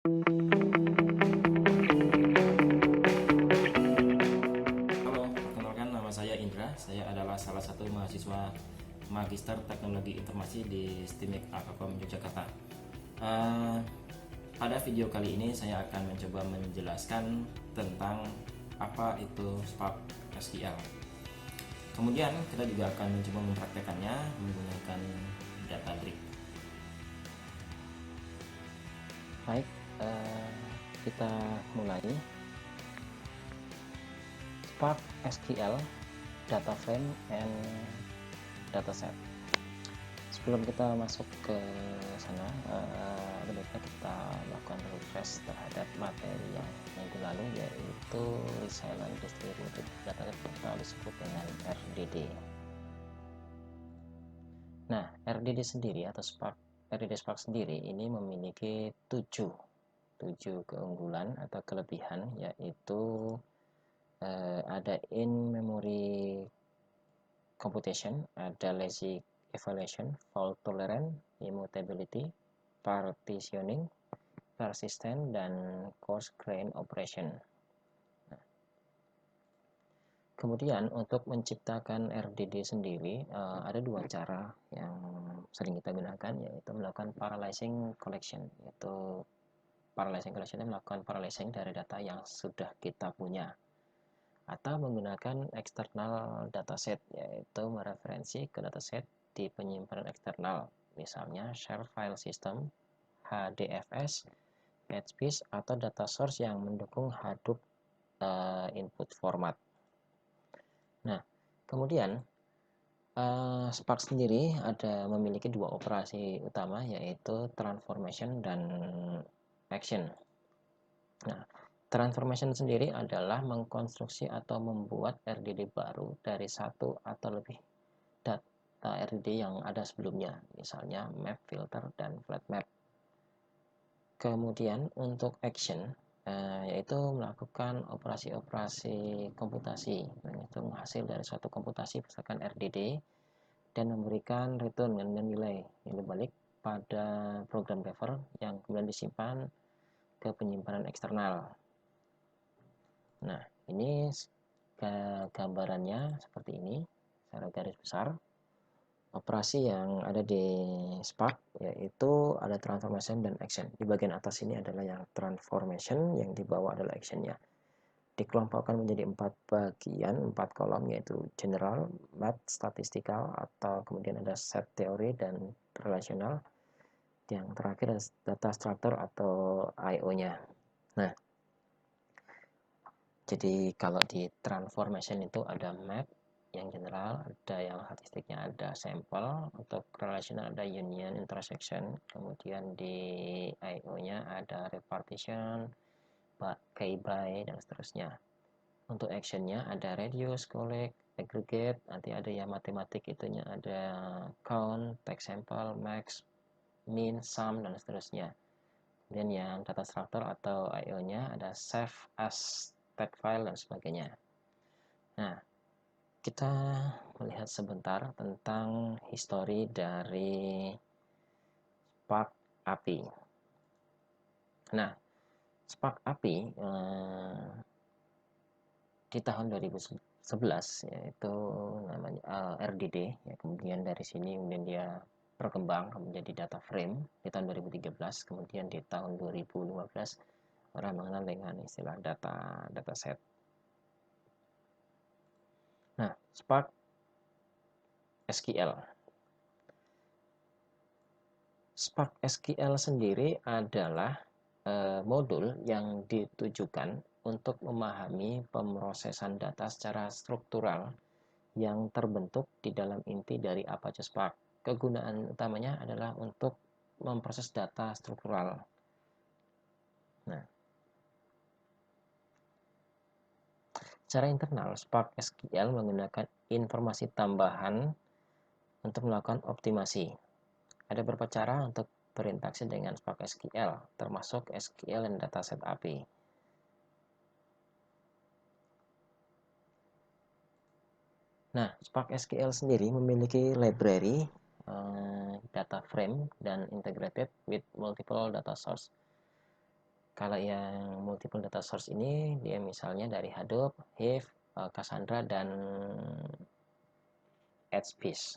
Halo, perkenalkan nama saya Indra. Saya adalah salah satu mahasiswa Magister Teknologi Informasi di STIMIK Alfakom Yogyakarta. Eh, Pada video kali ini saya akan mencoba menjelaskan tentang apa itu Spark SQL. Kemudian kita juga akan mencoba mempraktekannya menggunakan Databricks. Baik, kita mulai. Spark SQL, data frame, and dataset. Sebelum kita masuk ke sana, lebih baik kita lakukan refresh terhadap materi yang minggu lalu, yaitu Resilient Distributed Dataset atau disebut dengan RDD. Nah, RDD sendiri atau RDD Spark sendiri ini memiliki 7 keunggulan atau kelebihan, yaitu ada in-memory computation, ada lazy evaluation, fault tolerant, immutability, partitioning, persistent, dan coarse grain operation. Nah, kemudian untuk menciptakan RDD sendiri ada dua cara yang sering kita gunakan, yaitu melakukan parallelizing collection. Yaitu parallelizing collection melakukan parallelizing dari data yang sudah kita punya, atau menggunakan external dataset, yaitu mereferensi ke dataset di penyimpanan eksternal, misalnya share file system, HDFS, HBase, atau data source yang mendukung Hadoop input format. Nah, kemudian Spark sendiri memiliki dua operasi utama, yaitu transformation dan action. Nah, transformation sendiri adalah mengkonstruksi atau membuat RDD baru dari satu atau lebih data RDD yang ada sebelumnya, misalnya map, filter, dan flat map. Kemudian untuk action, yaitu melakukan operasi-operasi komputasi, yaitu menghasil dari suatu komputasi berdasarkan RDD dan memberikan return dengan nilai balik pada program driver yang kemudian disimpan ke penyimpanan eksternal. Nah, ini gambarannya seperti ini secara garis besar. Operasi yang ada di Spark yaitu ada transformation dan action. Di bagian atas ini adalah yang transformation, yang di bawah adalah actionnya. Dikelompokkan menjadi 4 bagian, 4 kolom, yaitu general, math, statistical, atau kemudian ada set teori dan relational. Yang terakhir ada data structure atau I/O-nya. Nah, jadi kalau di transformation itu ada map yang general, ada yang statistiknya, ada sampel, untuk relational ada union, intersection, kemudian di I/O-nya ada repartition, k-by, dan seterusnya. Untuk actionnya ada radius, collect, aggregate, nanti ada yang matematik itunya ada count, take sample, max, min, sum, dan seterusnya. Kemudian yang data structure atau I/O-nya ada save as text file dan sebagainya. Nah, kita melihat sebentar tentang histori dari Spark API. Nah, Spark API di tahun 2011 yaitu namanya RDD, ya, kemudian dari sini kemudian dia berkembang menjadi data frame di tahun 2013, kemudian di tahun 2015 orang mengenal dengan istilah dataset. Nah, Spark SQL. Spark SQL sendiri adalah modul yang ditujukan untuk memahami pemrosesan data secara struktural yang terbentuk di dalam inti dari Apache Spark. Kegunaan utamanya adalah untuk memproses data struktural. Nah, secara internal, Spark SQL menggunakan informasi tambahan untuk melakukan optimasi. Ada beberapa cara untuk berinteraksi dengan Spark SQL, termasuk SQL dan Dataset API. Nah, Spark SQL sendiri memiliki library, data frame, dan integrated with multiple data source. Kalau yang multiple data source ini dia misalnya dari Hadoop, Hive, Cassandra, dan HBase.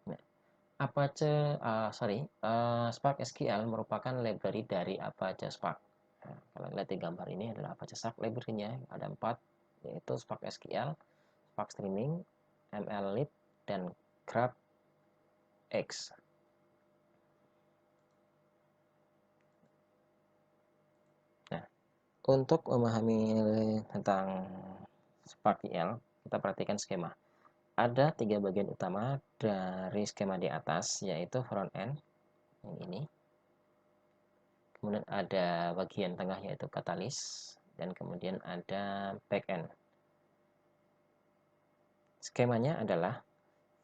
Nah, Spark SQL merupakan library dari Apache Spark. Nah, kalau lihat di gambar ini adalah Apache Spark library-nya, ada 4, yaitu Spark SQL, Spark Streaming, MLlib, dan GrabX. Nah, untuk memahami tentang SparkQL, kita perhatikan skema. Ada 3 bagian utama dari skema di atas, yaitu front end, yang ini. Kemudian ada bagian tengah yaitu katalis, dan kemudian ada back end. Skemanya adalah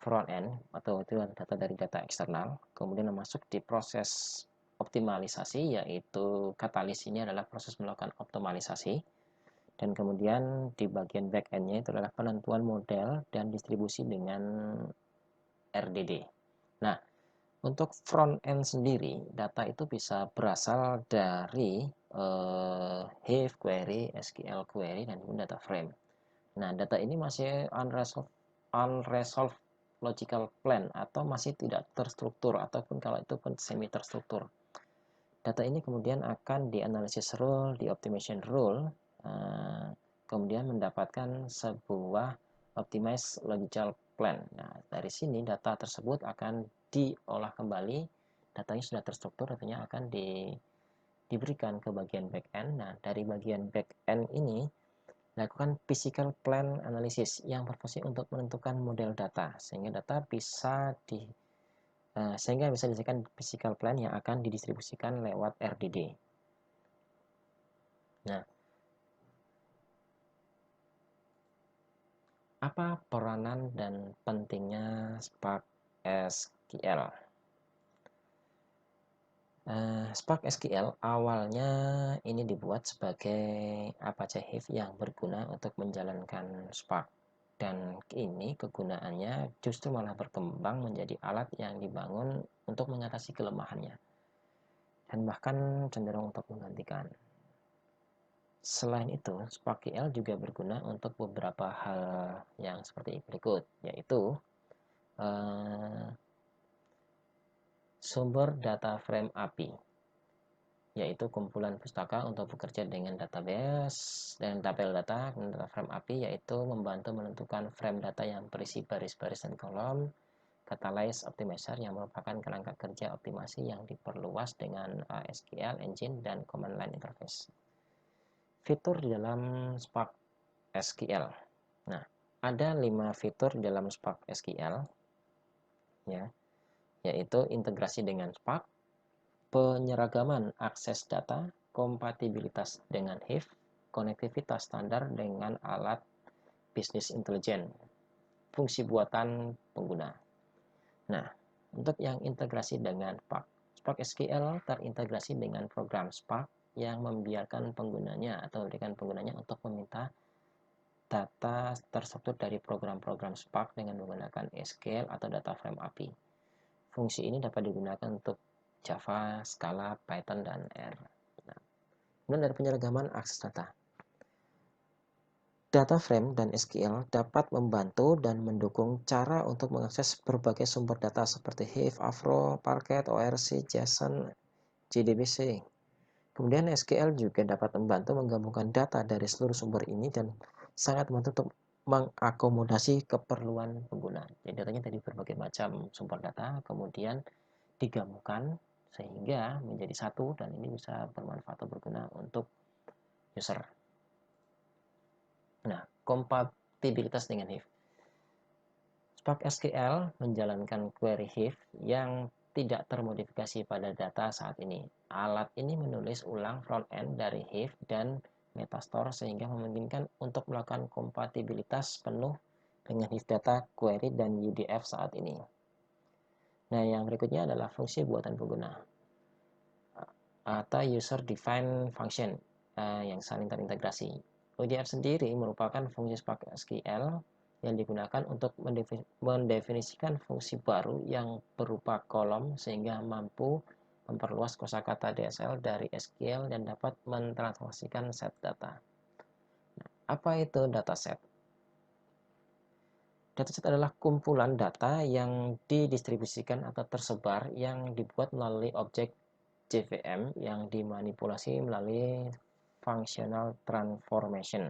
front end atau itu data dari data eksternal, kemudian masuk di proses optimalisasi, yaitu katalis ini adalah proses melakukan optimalisasi, dan kemudian di bagian back end-nya itu adalah penentuan model dan distribusi dengan RDD. Nah, untuk front end sendiri, data itu bisa berasal dari Hive query, SQL query, dan kemudian data frame. Nah, data ini masih unresolved logical plan atau masih tidak terstruktur, ataupun kalau itu pun semi terstruktur. Data ini kemudian akan dianalisis rule, di optimization rule, kemudian mendapatkan sebuah optimized logical plan. Nah, dari sini data tersebut akan diolah kembali, datanya sudah terstruktur, datanya akan diberikan ke bagian back end. Nah, dari bagian back end ini lakukan physical plan analysis yang berfungsi untuk menentukan model data sehingga data bisa dihasilkan physical plan yang akan didistribusikan lewat RDD. Nah, apa peranan dan pentingnya Spark SQL? Spark SQL awalnya ini dibuat sebagai Apache Hive yang berguna untuk menjalankan Spark, dan ini kegunaannya justru malah berkembang menjadi alat yang dibangun untuk mengatasi kelemahannya dan bahkan cenderung untuk menggantikan. Selain itu, SparkQL juga berguna untuk beberapa hal yang seperti berikut, yaitu sumber data frame API, yaitu kumpulan pustaka untuk bekerja dengan database dan tabel data. Dan data frame API yaitu membantu menentukan frame data yang berisi baris-baris dan kolom. Catalyze Optimizer yang merupakan kerangka kerja optimasi yang diperluas dengan SQL Engine dan Command Line Interface. Fitur di dalam Spark SQL. Nah, ada 5 fitur di dalam Spark SQL, ya, yaitu integrasi dengan Spark, penyeragaman akses data, kompatibilitas dengan Hive, konektivitas standar dengan alat bisnis intelijen, fungsi buatan pengguna. Nah, untuk yang integrasi dengan Spark, Spark SQL terintegrasi dengan program Spark yang membiarkan penggunanya atau memberikan penggunanya untuk meminta data terstruktur dari program-program Spark dengan menggunakan SQL atau data frame API. Fungsi ini dapat digunakan untuk Java, Scala, Python, dan R. Nah, kemudian dari penyeragaman akses data. Data frame dan SQL dapat membantu dan mendukung cara untuk mengakses berbagai sumber data seperti Hive, Avro, Parquet, ORC, JSON, JDBC. Kemudian SQL juga dapat membantu menggabungkan data dari seluruh sumber ini dan sangat membantu untuk mengakomodasi keperluan pengguna. Jadi datanya dari berbagai macam sumber data kemudian digabungkan sehingga menjadi satu, dan ini bisa bermanfaat atau berguna untuk user. Nah, kompatibilitas dengan Hive. Spark SQL menjalankan query Hive yang tidak termodifikasi pada data saat ini. Alat ini menulis ulang front-end dari Hive dan Metastore sehingga memungkinkan untuk melakukan kompatibilitas penuh dengan Hive data, query, dan UDF saat ini. Nah, yang berikutnya adalah fungsi buatan pengguna atau User Defined Function yang saling terintegrasi. UDF sendiri merupakan fungsi Spark SQL yang digunakan untuk mendefinisikan fungsi baru yang berupa kolom sehingga mampu memperluas kosakata DSL dari SQL dan dapat mentransaksikan set data. Apa itu dataset? Dataset adalah kumpulan data yang didistribusikan atau tersebar yang dibuat melalui objek JVM yang dimanipulasi melalui functional transformation.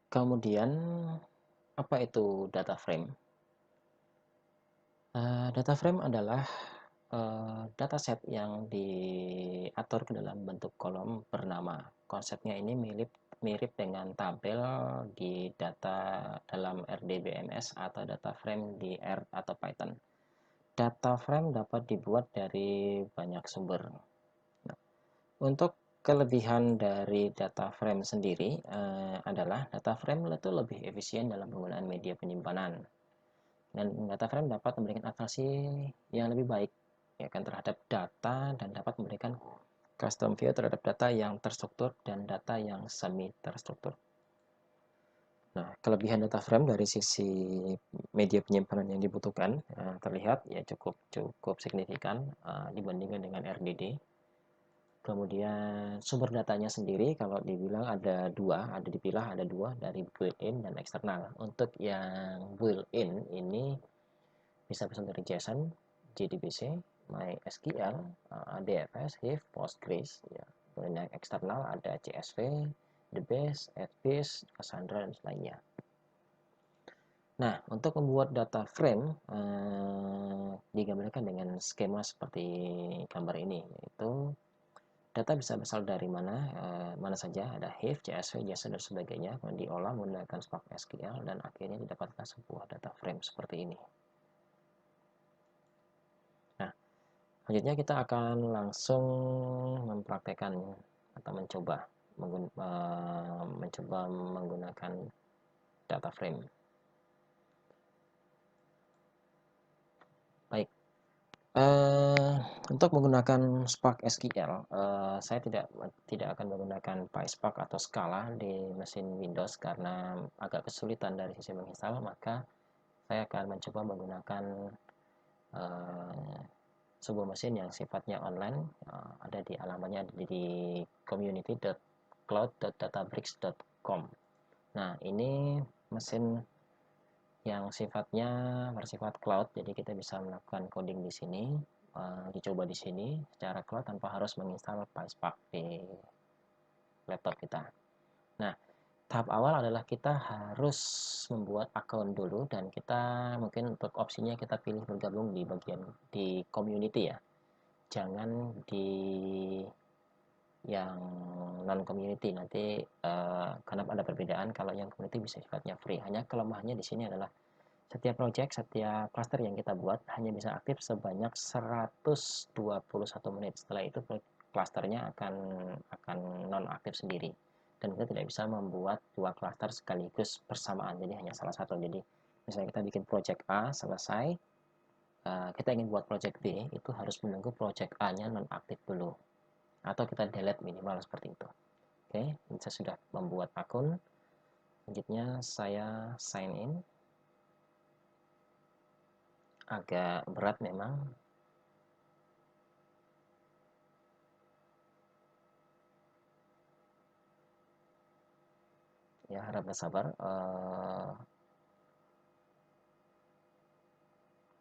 Kemudian apa itu data frame? Data frame adalah dataset yang diatur ke dalam bentuk kolom bernama. Konsepnya ini mirip dengan tabel di data dalam RDBMS atau data frame di R atau Python. Data frame dapat dibuat dari banyak sumber. Nah, untuk kelebihan dari data frame sendiri adalah data frame itu lebih efisien dalam penggunaan media penyimpanan. Dan data frame dapat memberikan atrasi yang lebih baik ya kan terhadap data dan dapat memberikan custom view terhadap data yang terstruktur dan data yang semi terstruktur. Nah, kelebihan data frame dari sisi media penyimpanan yang dibutuhkan terlihat ya cukup signifikan dibandingkan dengan RDD. Kemudian sumber datanya sendiri kalau dibilang ada dipilah ada dua dari built-in dan eksternal. Untuk yang built-in ini bisa dari JSON, JDBC, MySQL, DFS, Hive, Postgres. Ya. Kemudian yang eksternal ada CSV, DBase, Edbase, Cassandra, dan lainnya. Nah, untuk membuat data frame digambarkan dengan skema seperti gambar ini, yaitu data bisa berasal dari mana saja, ada Hive, CSV, JSON, dan sebagainya, kemudian diolah menggunakan Spark SQL, dan akhirnya didapatkan sebuah data frame seperti ini. Nah, selanjutnya kita akan langsung mempraktekkan atau mencoba menggunakan data frame. Baik. Untuk menggunakan Spark SQL, saya tidak akan menggunakan PySpark atau Scala di mesin Windows karena agak kesulitan dari sisi menginstal, maka saya akan mencoba menggunakan sebuah mesin yang sifatnya online, ada di alamatnya di community.cloud.databricks.com. Nah, ini mesin yang bersifat cloud, jadi kita bisa melakukan coding di sini, dicoba di sini secara cloud tanpa harus menginstal PySpark di laptop kita. Nah, tahap awal adalah kita harus membuat akun dulu, dan kita mungkin untuk opsinya kita pilih bergabung di bagian di community ya, jangan di yang non community nanti karena ada perbedaan. Kalau yang community bisa sifatnya free. Hanya kelemahannya di sini adalah setiap cluster yang kita buat hanya bisa aktif sebanyak 121 menit. Setelah itu clusternya akan non aktif sendiri, dan kita tidak bisa membuat dua cluster sekaligus bersamaan, jadi hanya salah satu. Jadi misalnya kita bikin project A selesai, kita ingin buat project B, itu harus menunggu project A nya non aktif dulu, atau kita delete minimal seperti itu. Oke, saya sudah membuat akun. Selanjutnya saya sign in. Agak berat memang. Ya, harap bersabar.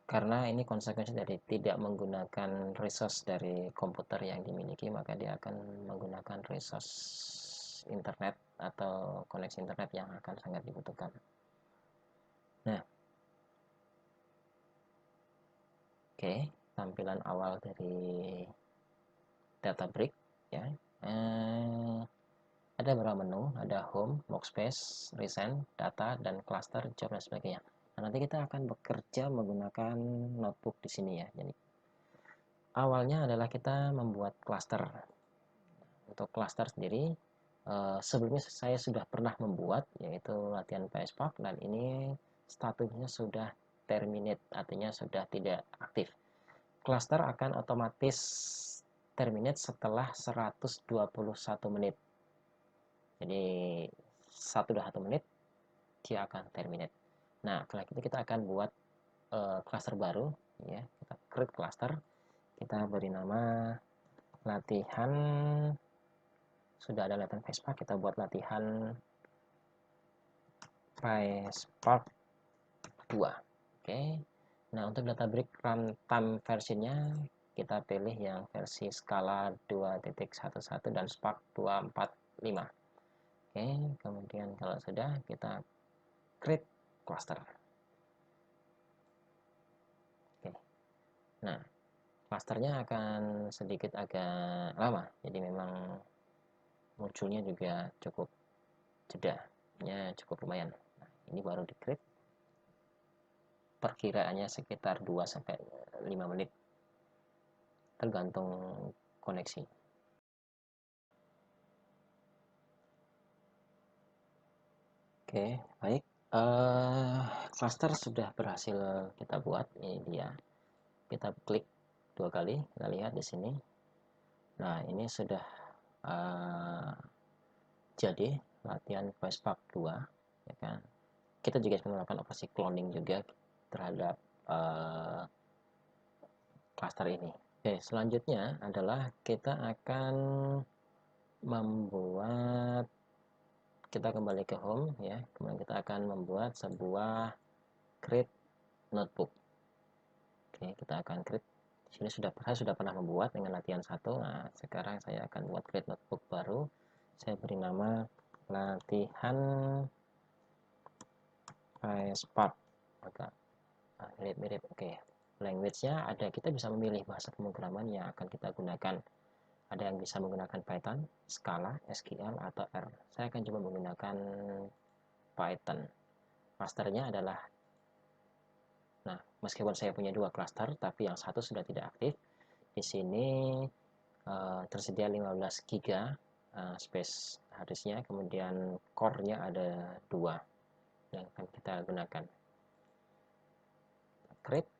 Karena ini konsekuensi dari tidak menggunakan resource dari komputer yang dimiliki, maka dia akan menggunakan resource internet atau koneksi internet yang akan sangat dibutuhkan. Nah, oke, tampilan awal dari Databricks ya. Ada beberapa menu, ada home, workspace, recent, data, dan cluster, job, dan sebagainya. Nah, nanti kita akan bekerja menggunakan notebook di sini ya. Jadi awalnya adalah kita membuat cluster. Untuk cluster sendiri, sebelumnya saya sudah pernah membuat, yaitu latihan PySpark, dan ini statusnya sudah terminate, artinya sudah tidak aktif. Cluster akan otomatis terminate setelah 121 menit. Jadi 1 menit dia akan terminate. Nah, setelah itu kita akan buat cluster baru, ya. Kita create cluster, kita beri nama latihan, sudah ada latihan PySpark, kita buat latihan PySpark 2. Oke. Nah, untuk Databricks runtime versionnya kita pilih yang versi Scala 2.11 dan Spark 245. Oke, kemudian kalau sudah kita create cluster. Oke. Nah, clusternya akan sedikit agak lama, jadi memang munculnya juga cukup jedanya cukup lumayan. Nah, ini baru di create, perkiraannya sekitar 2-5 menit tergantung koneksi. Oke, baik. Cluster sudah berhasil kita buat. Ini dia. Kita klik 2 kali, kita lihat di sini. Nah, ini sudah jadi latihan PySpark 2, ya kan. Kita juga melakukan operasi cloning juga terhadap cluster ini. Oke, selanjutnya adalah kita akan membuat, kita kembali ke home ya, kemudian kita akan membuat sebuah create notebook. Oke, kita akan create. Di sini saya sudah pernah membuat dengan latihan 1. Nah, sekarang saya akan buat create notebook baru. Saya beri nama latihan PySpark. Agak mirip-mirip. Oke. Language-nya ada, kita bisa memilih bahasa pemrograman yang akan kita gunakan. Ada yang bisa menggunakan Python, Scala, SQL, atau R. Saya akan coba menggunakan Python. Clusternya adalah, nah, meskipun saya punya 2 cluster, tapi yang satu sudah tidak aktif. Di sini tersedia 15 GB space harddisknya, kemudian core-nya ada 2 yang akan kita gunakan. Create.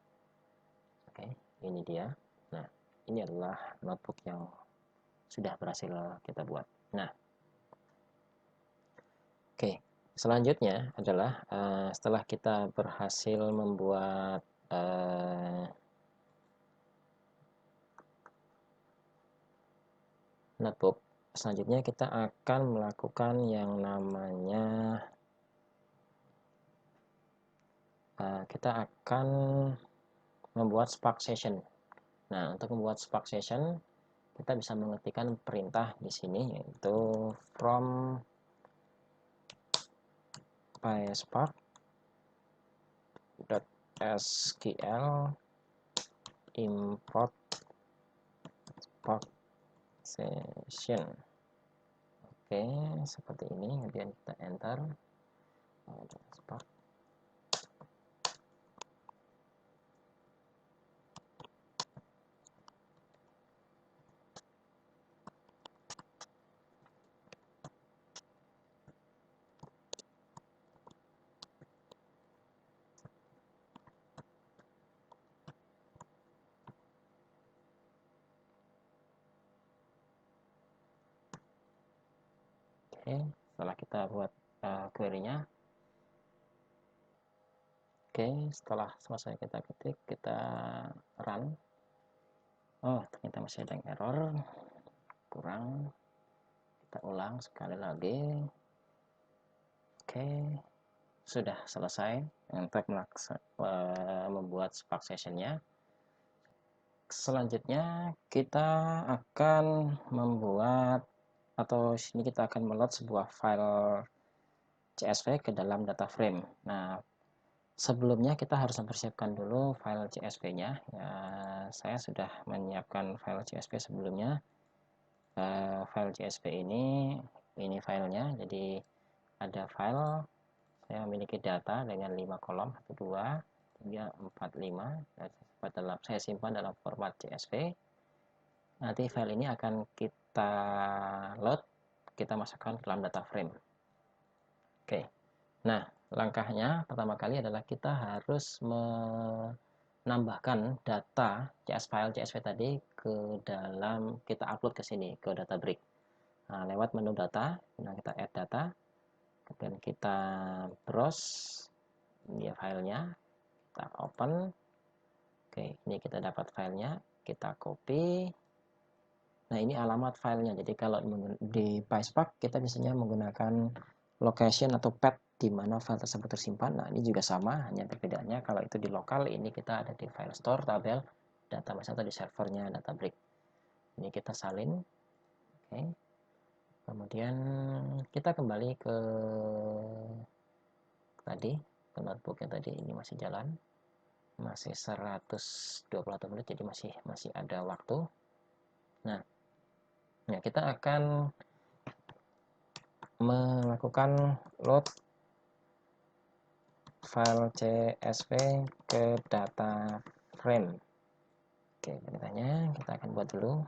Oke, ini dia. Nah, ini adalah notebook yang sudah berhasil kita buat. Nah, oke, selanjutnya adalah setelah kita berhasil membuat notebook, selanjutnya kita akan melakukan yang namanya kita akan membuat Spark Session. Nah, untuk membuat Spark Session, kita bisa mengetikkan perintah di sini, yaitu from PySpark.sql import Spark Session. Oke, seperti ini. Kemudian kita enter Spark. Oke, setelah kita buat query-nya, oke, setelah selesai kita ketik, kita run. Oh, ternyata masih ada yang error, kurang. Kita ulang sekali lagi. Oke, sudah selesai untuk membuat Spark Session-nya. Selanjutnya kita akan membuat, atau sini kita akan meload sebuah file CSV ke dalam data frame. Nah, sebelumnya kita harus mempersiapkan dulu file CSV-nya. Ya, saya sudah menyiapkan file CSV sebelumnya. File CSV ini filenya. Jadi ada file, saya memiliki data dengan 5 kolom, 1, 2, 3, 4, 5. Saya simpan dalam format CSV. Nanti file ini akan kita load, kita masukkan ke dalam data frame. Oke, nah langkahnya pertama kali adalah kita harus menambahkan data file CSV tadi ke dalam, kita upload ke sini ke Databricks. Nah, lewat menu data, nah kita add data, kemudian kita browse dia filenya, kita open, Oke, ini kita dapat filenya, kita copy. Nah, ini alamat filenya. Jadi kalau di PySpark kita biasanya menggunakan location atau path di mana file tersebut tersimpan. Nah, ini juga sama, hanya perbedaannya kalau itu di lokal, ini kita ada di file store, tabel, database atau di servernya Databricks. Ini kita salin. Oke. Kemudian kita kembali ke tadi, ke notebook yang tadi, ini masih jalan. Masih 121 menit, jadi masih ada waktu. Nah, kita akan melakukan load file CSV ke data frame. Oke, perintahnya kita akan buat dulu.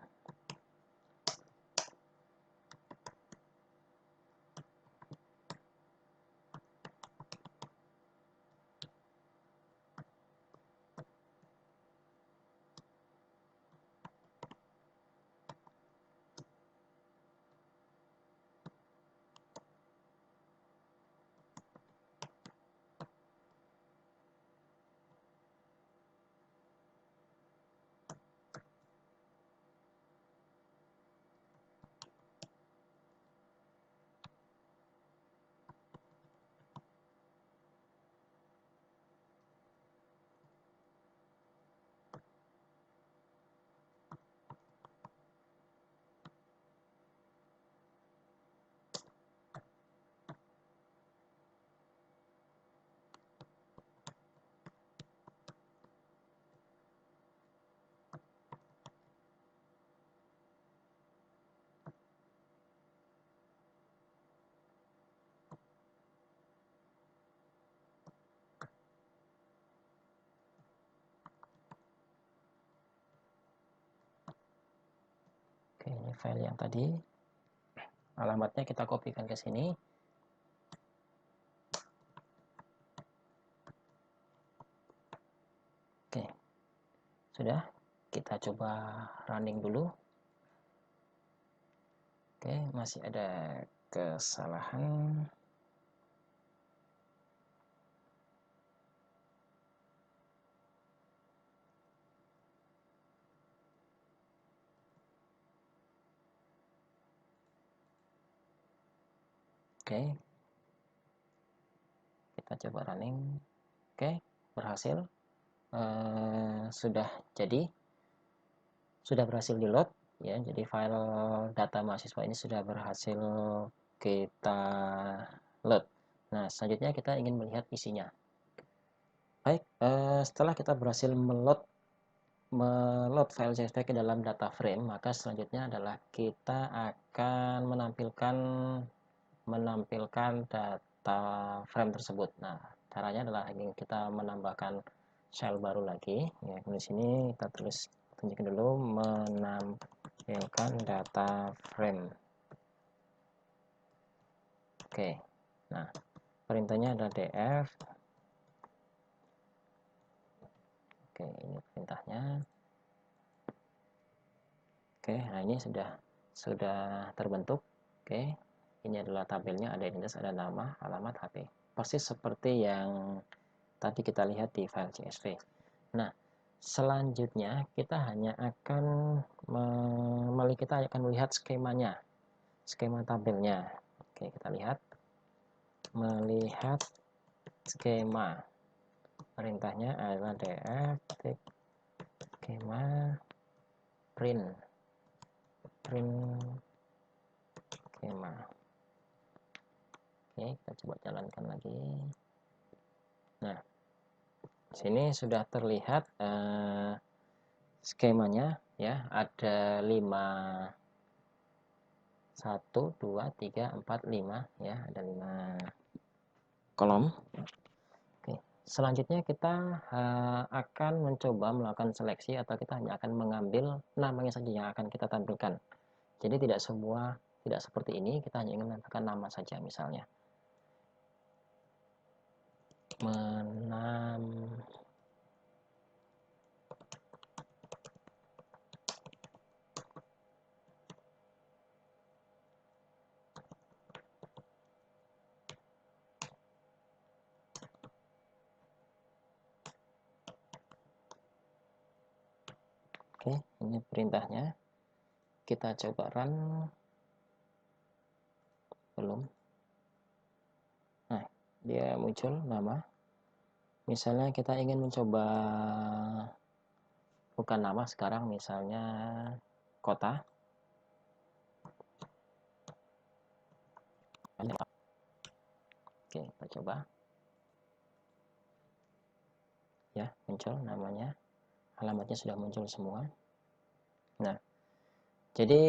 Oke, ini file yang tadi. Alamatnya kita kopikan ke sini. Oke, sudah. Kita coba running dulu. Oke, masih ada kesalahan. Oke, kita coba running. Oke, berhasil. Sudah jadi, sudah berhasil di load ya. Jadi file data mahasiswa ini sudah berhasil kita load. Nah, selanjutnya kita ingin melihat isinya. Baik, setelah kita berhasil meload file CSV ke dalam data frame, maka selanjutnya adalah kita akan menampilkan data frame tersebut. Nah, caranya adalah ingin kita menambahkan cell baru lagi. Ya, di sini kita tunjukin dulu menampilkan data frame. Oke, nah perintahnya ada df. Oke, ini perintahnya. Oke, nah ini sudah terbentuk. Oke, ini adalah tabelnya, ada identitas, ada nama, alamat, HP. Persis seperti yang tadi kita lihat di file CSV. Nah, selanjutnya kita hanya akan melihat skemanya, skema tabelnya. Oke, kita lihat melihat skema. Perintahnya adalah df skema print skema. Oke, kita coba jalankan lagi. Nah, sini sudah terlihat skemanya ya, ada 5 1 2 3 4 5 ya, ada 5 kolom. Oke, selanjutnya kita akan mencoba melakukan seleksi, atau kita hanya akan mengambil namanya saja yang akan kita tampilkan. Jadi tidak seperti ini, kita hanya ingin menambahkan nama saja, misalnya Oke, ini perintahnya. Kita coba run. Belum. Nah, dia muncul nama. Misalnya kita ingin mencoba bukan nama sekarang, misalnya kota. Oke, kita coba. Ya, muncul namanya. Alamatnya sudah muncul semua. Nah, jadi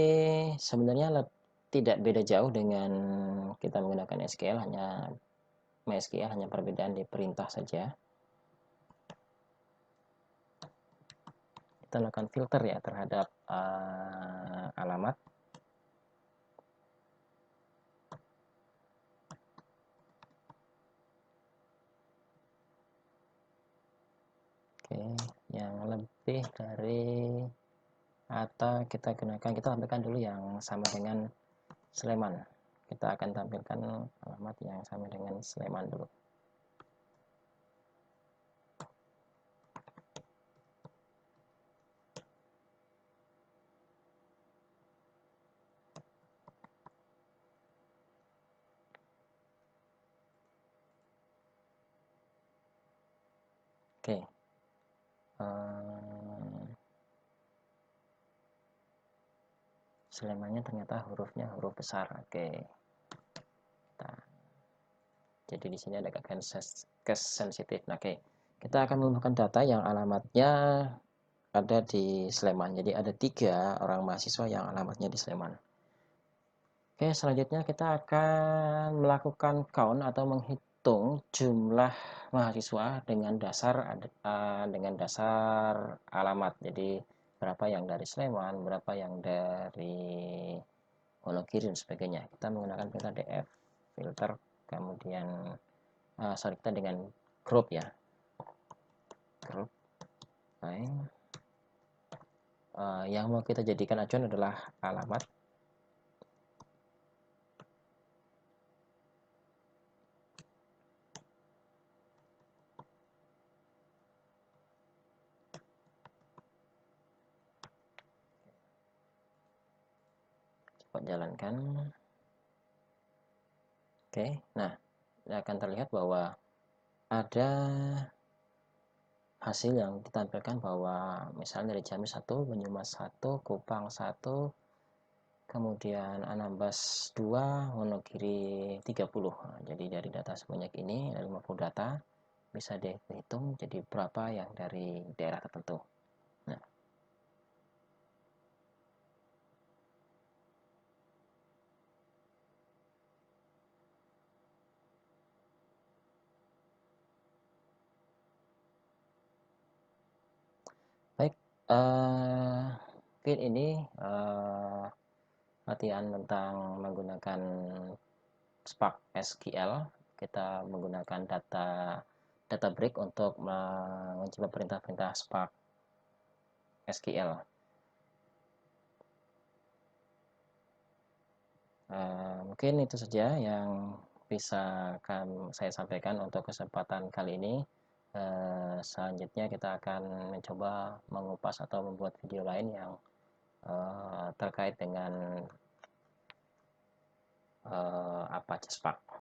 sebenarnya tidak beda jauh dengan kita menggunakan SQL, hanya MySQL hanya perbedaan di perintah saja. Kita lakukan filter ya terhadap alamat. Oke, yang lebih dari atau kita tampilkan dulu yang sama dengan Sleman. Kita akan tampilkan alamat yang sama dengan Sleman dulu. Oke. Slemannya ternyata hurufnya huruf besar. Oke. Nah, jadi di sini ada case sensitif. Nah, oke. Kita akan menambahkan data yang alamatnya ada di Sleman. Jadi ada 3 orang mahasiswa yang alamatnya di Sleman. Oke, selanjutnya kita akan melakukan count atau menghitung jumlah mahasiswa dengan dasar alamat. Jadi berapa yang dari Sleman, berapa yang dari Wonogiri dan sebagainya. Kita menggunakan filter df, filter, kemudian kita dengan group ya, group. Baik. Yang mau kita jadikan acuan adalah alamat. Coba jalankan. Oke, nah akan terlihat bahwa ada hasil yang ditampilkan bahwa misalnya dari Jambi 1, Banyumas 1, Kupang 1, kemudian Anambas 2, Wonogiri 30. Nah, jadi dari data sebanyak ini, dari 50 data, bisa dihitung jadi berapa yang dari daerah tertentu. Nah, baik, mungkin ini latihan tentang menggunakan Spark SQL. Kita menggunakan Databricks untuk mencoba perintah-perintah Spark SQL. Mungkin itu saja yang bisa saya sampaikan untuk kesempatan kali ini. Selanjutnya kita akan mencoba mengupas atau membuat video lain yang terkait dengan Apache Spark.